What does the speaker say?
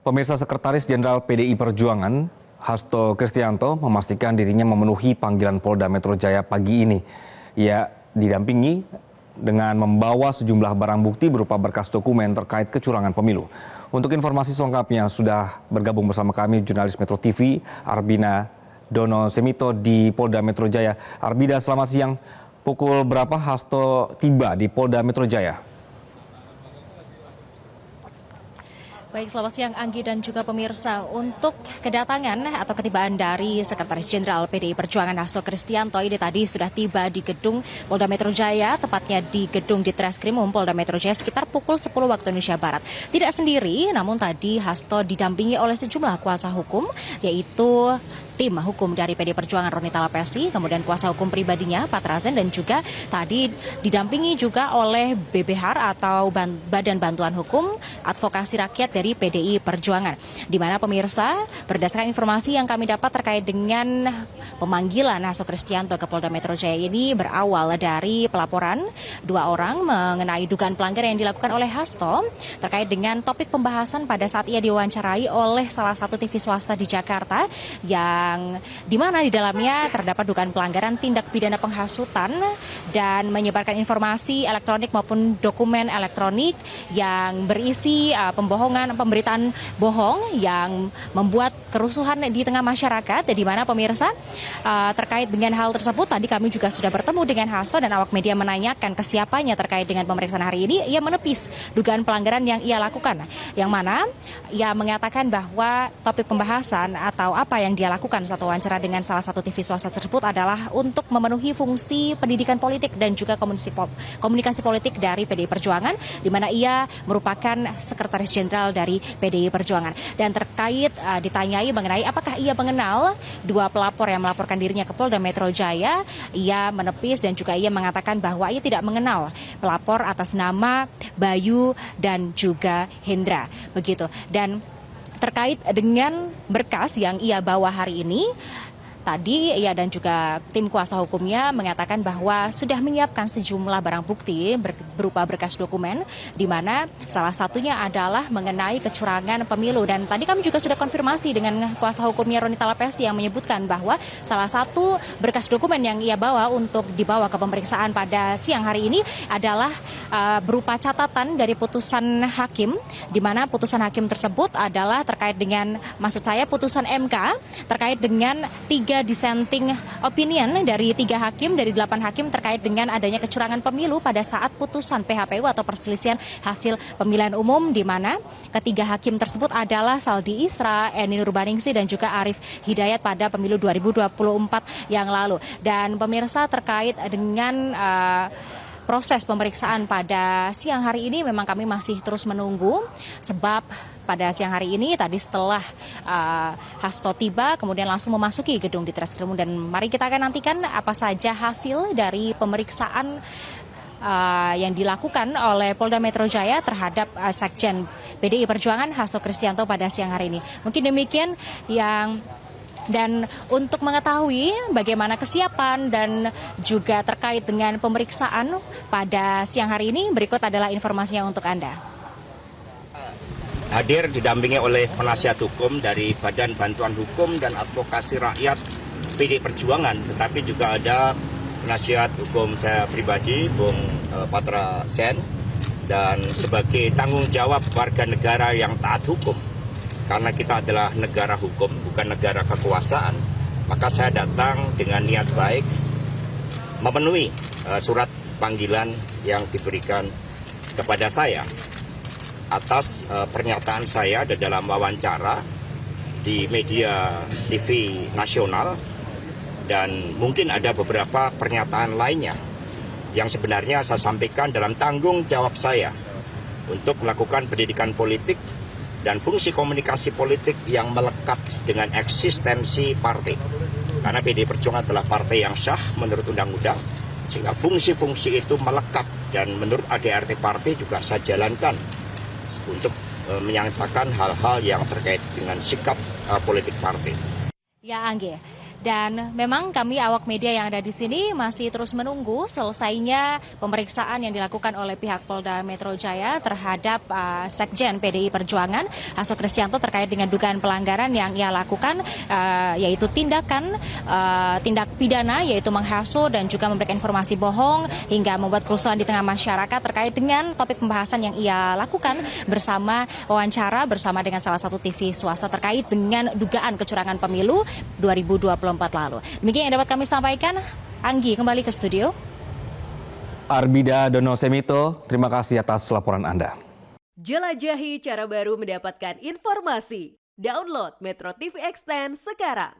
Pemirsa, Sekretaris Jenderal PDI Perjuangan, Hasto Kristianto, memastikan dirinya memenuhi panggilan Polda Metro Jaya pagi ini. Ia didampingi dengan membawa sejumlah barang bukti berupa berkas dokumen terkait kecurangan pemilu. Untuk informasi selengkapnya sudah bergabung bersama kami jurnalis Metro TV, Arbina Dono Semito di Polda Metro Jaya. Arbida, selamat siang. Pukul berapa Hasto tiba di Polda Metro Jaya? Baik, selamat siang Anggi dan juga pemirsa. Untuk kedatangan atau ketibaan dari Sekretaris Jenderal PDI Perjuangan Hasto Kristianto ini tadi sudah tiba di gedung Polda Metro Jaya, tepatnya di gedung Ditreskrimum Polda Metro Jaya sekitar pukul 10 waktu Indonesia Barat. Tidak sendiri, namun tadi Hasto didampingi oleh sejumlah kuasa hukum, yaitu tim hukum dari PDI Perjuangan Roni Talapesi, kemudian kuasa hukum pribadinya Patra Zen, dan juga tadi didampingi juga oleh BBHAR atau Badan Bantuan Hukum Advokasi Rakyat dari PDI Perjuangan. Di mana pemirsa, berdasarkan informasi yang kami dapat terkait dengan pemanggilan Hasto Kristianto ke Polda Metro Jaya ini berawal dari pelaporan dua orang mengenai dugaan pelanggaran yang dilakukan oleh Hasto terkait dengan topik pembahasan pada saat ia diwawancarai oleh salah satu TV swasta di Jakarta yang dimana di dalamnya terdapat dugaan pelanggaran tindak pidana penghasutan dan menyebarkan informasi elektronik maupun dokumen elektronik yang berisi pemberitaan bohong yang membuat kerusuhan di tengah masyarakat. Di mana pemirsa, terkait dengan hal tersebut tadi kami juga sudah bertemu dengan Hasto dan awak media menanyakan kesiapannya terkait dengan pemeriksaan hari ini. Ia menepis dugaan pelanggaran yang ia lakukan, yang mana ia mengatakan bahwa topik pembahasan atau apa yang dia lakukan saat wawancara dengan salah satu TV swasta tersebut adalah untuk memenuhi fungsi pendidikan politik dan juga komunikasi politik dari PDI Perjuangan, di mana ia merupakan Sekretaris Jenderal dari PDI Perjuangan. Dan terkait ditanyai mengenai apakah ia mengenal dua pelapor yang melaporkan dirinya ke Polda Metro Jaya, ia menepis dan juga ia mengatakan bahwa ia tidak mengenal pelapor atas nama Bayu dan juga Hendra. Begitu. Dan terkait dengan berkas yang ia bawa hari ini, tadi ia dan juga tim kuasa hukumnya mengatakan bahwa sudah menyiapkan sejumlah barang bukti berupa berkas dokumen, di mana salah satunya adalah mengenai kecurangan pemilu. Dan tadi kami juga sudah konfirmasi dengan kuasa hukumnya Roni Talapesi yang menyebutkan bahwa salah satu berkas dokumen yang ia bawa untuk dibawa ke pemeriksaan pada siang hari ini adalah berupa catatan dari putusan hakim, di mana putusan hakim tersebut adalah terkait dengan, maksud saya putusan MK terkait dengan 3 dissenting opinion dari 3 hakim dari 8 hakim terkait dengan adanya kecurangan pemilu pada saat putusan PHPU atau perselisihan hasil pemilihan umum, di mana ketiga hakim tersebut adalah Saldi Isra, Eni Nurbaningsih dan juga Arief Hidayat pada pemilu 2024 yang lalu. Dan pemirsa, terkait dengan proses pemeriksaan pada siang hari ini memang kami masih terus menunggu, sebab pada siang hari ini tadi setelah Hasto tiba kemudian langsung memasuki gedung Ditreskrimum, dan mari kita akan nantikan apa saja hasil dari pemeriksaan yang dilakukan oleh Polda Metro Jaya terhadap Sekjen PDI Perjuangan Hasto Kristianto pada siang hari ini. Mungkin demikian dan untuk mengetahui bagaimana kesiapan dan juga terkait dengan pemeriksaan pada siang hari ini, berikut adalah informasinya untuk Anda. Hadir didampingi oleh penasihat hukum dari Badan Bantuan Hukum dan Advokasi Rakyat PDI Perjuangan, tetapi juga ada penasihat hukum saya pribadi, Bung Patra Zen, dan sebagai tanggung jawab warga negara yang taat hukum, karena kita adalah negara hukum, bukan negara kekuasaan, maka saya datang dengan niat baik memenuhi surat panggilan yang diberikan kepada saya atas pernyataan saya dalam wawancara di media TV nasional, dan mungkin ada beberapa pernyataan lainnya yang sebenarnya saya sampaikan dalam tanggung jawab saya untuk melakukan pendidikan politik dan fungsi komunikasi politik yang melekat dengan eksistensi partai. Karena PDI Perjuangan adalah partai yang sah menurut undang-undang, sehingga fungsi-fungsi itu melekat, dan menurut ADRT partai juga saya jalankan untuk menyatakan hal-hal yang terkait dengan sikap politik partai. Ya, Anggi. Dan memang kami awak media yang ada di sini masih terus menunggu selesainya pemeriksaan yang dilakukan oleh pihak Polda Metro Jaya terhadap Sekjen PDI Perjuangan Hasto Kristianto terkait dengan dugaan pelanggaran yang ia lakukan, yaitu tindak pidana, yaitu menghaso dan juga memberikan informasi bohong hingga membuat kerusuhan di tengah masyarakat terkait dengan topik pembahasan yang ia lakukan bersama wawancara bersama dengan salah satu TV swasta terkait dengan dugaan kecurangan pemilu 2024 lalu. Demikian yang dapat kami sampaikan. Anggi, kembali ke studio. Arbida Dono Semito, terima kasih atas laporan Anda. Jelajahi cara baru mendapatkan informasi. Download Metro TV Extend sekarang.